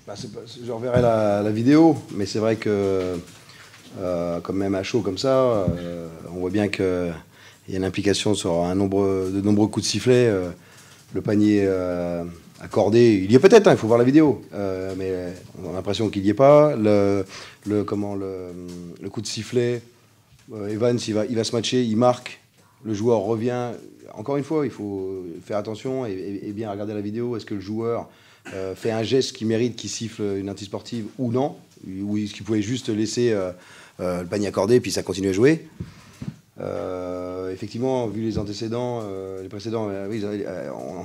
Je reverrai la vidéo, mais c'est vrai que, comme même à chaud comme ça, on voit bien qu'il y a une implication sur de nombreux coups de sifflet. Le panier accordé, il y est peut-être, hein, il faut voir la vidéo, mais on a l'impression qu'il n'y est pas. Le coup de sifflet, Evans, il va se matcher, il marque, le joueur revient. Encore une fois, il faut faire attention et bien regarder la vidéo. Est-ce que le joueur fait un geste qui mérite qu'il siffle une antisportive ou non, ou est-ce qu'il pouvait juste laisser le panier accordé et puis ça continue à jouer. Effectivement, vu les antécédents, les précédents, oui,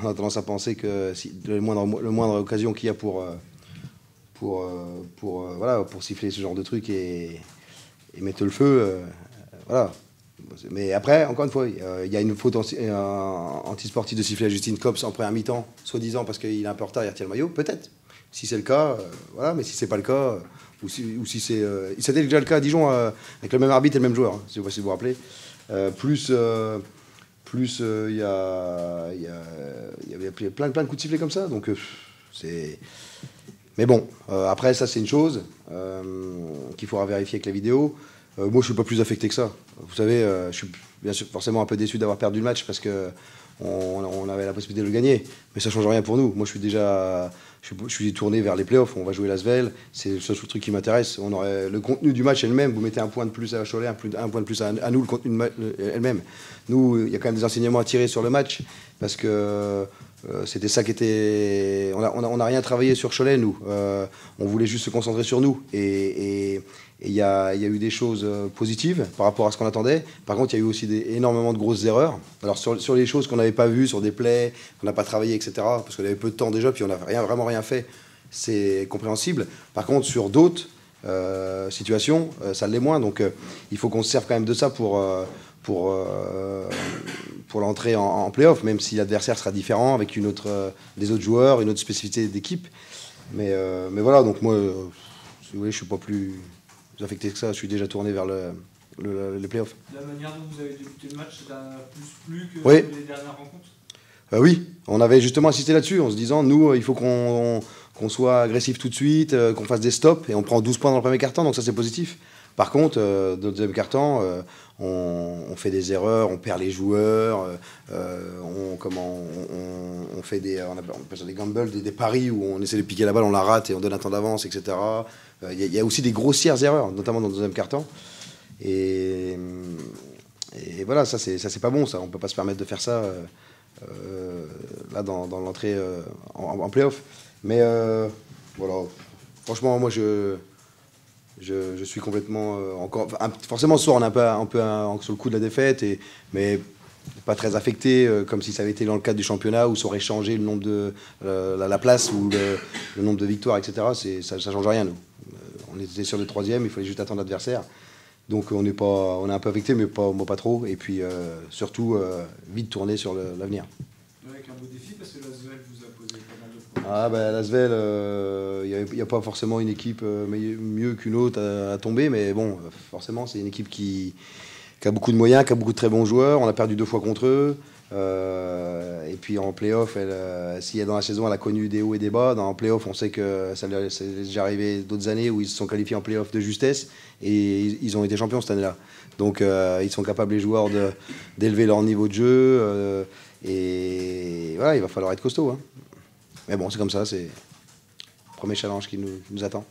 on a tendance à penser que si, le moindre occasion qu'il y a pour siffler ce genre de truc et mettre le feu, voilà. Mais après, encore une fois, il y a une faute antisportive de siffler à Justine Kops en première mi-temps, soi-disant parce qu'il est un peu en retard, il retire le maillot, peut-être. Si c'est le cas, voilà, mais si c'est pas le cas, ou si c'est... C'était déjà le cas à Dijon, avec le même arbitre et le même joueur, hein, si vous vous rappelez. Il y avait plein de coups de sifflet comme ça, donc c'est... Mais bon, après, ça, c'est une chose qu'il faudra vérifier avec la vidéo. Moi, je ne suis pas plus affecté que ça. Vous savez, je suis bien sûr forcément un peu déçu d'avoir perdu le match parce qu'on avait la possibilité de le gagner. Mais ça ne change rien pour nous. Moi, je suis tourné vers les playoffs. On va jouer l'Asvel. C'est le seul truc qui m'intéresse. Le contenu du match est le même. Vous mettez un point de plus à Cholet, un point de plus à nous, le contenu est le même. Nous, il y a quand même des enseignements à tirer sur le match parce que c'était ça qui était... On n'a rien travaillé sur Cholet, nous. On voulait juste se concentrer sur nous. Et il y a eu des choses positives par rapport à ce qu'on attendait. Par contre, il y a eu aussi énormément de grosses erreurs. Alors, sur les choses qu'on n'avait pas vues, sur des plays, qu'on n'a pas travaillé, etc., parce qu'on avait peu de temps déjà, puis on n'a vraiment rien fait, c'est compréhensible. Par contre, sur d'autres situations, ça l'est moins. Donc, il faut qu'on se serve quand même de ça pour l'entrée en play-off, même si l'adversaire sera différent, avec des autres joueurs, une autre spécificité d'équipe. Mais voilà, donc moi, si vous voulez, je ne suis pas plus affecté que ça. Je suis déjà tourné vers les playoffs. La manière dont vous avez débuté le match, ça t'a plus plu que oui. les dernières rencontres oui, on avait justement insisté là-dessus, en se disant, nous, il faut qu'on soit agressif tout de suite, qu'on fasse des stops, et on prend 12 points dans le premier quart-temps, donc ça c'est positif. Par contre, dans le deuxième quart-temps, on fait des erreurs, on perd les joueurs, on fait on appelle ça des gambles, des paris où on essaie de piquer la balle, on la rate et on donne un temps d'avance, etc. Il y a aussi des grossières erreurs, notamment dans le deuxième quart-temps. Et voilà, ça c'est pas bon, ça. On peut pas se permettre de faire ça là dans l'entrée en play-off. Mais voilà, franchement, moi je suis complètement encore... forcément, ce soir, on est un peu sur le coup de la défaite, mais pas très affecté, comme si ça avait été dans le cadre du championnat, où ça aurait changé le nombre la place ou le nombre de victoires, etc. Ça ne change rien, nous. On était sur le troisième, il fallait juste attendre l'adversaire. Donc on est un peu affecté, mais pas trop. Et puis surtout, vite tourner sur l'avenir. Avec un beau défi, parce que l'Asvel vous a posé pas mal de problèmes. Ah ben l'Asvel, il n'y a pas forcément une équipe mieux qu'une autre à tomber, mais bon, forcément c'est une équipe qui a beaucoup de moyens, qui a beaucoup de très bons joueurs. On a perdu 2 fois contre eux. Et puis en play-off, si dans la saison elle a connu des hauts et des bas, dans le play-off on sait que ça est déjà arrivé d'autres années où ils se sont qualifiés en play-off de justesse et ils ont été champions cette année-là. Donc ils sont capables les joueurs d'élever leur niveau de jeu et voilà, il va falloir être costaud. Hein. Mais bon, c'est comme ça, c'est le premier challenge qui nous attend.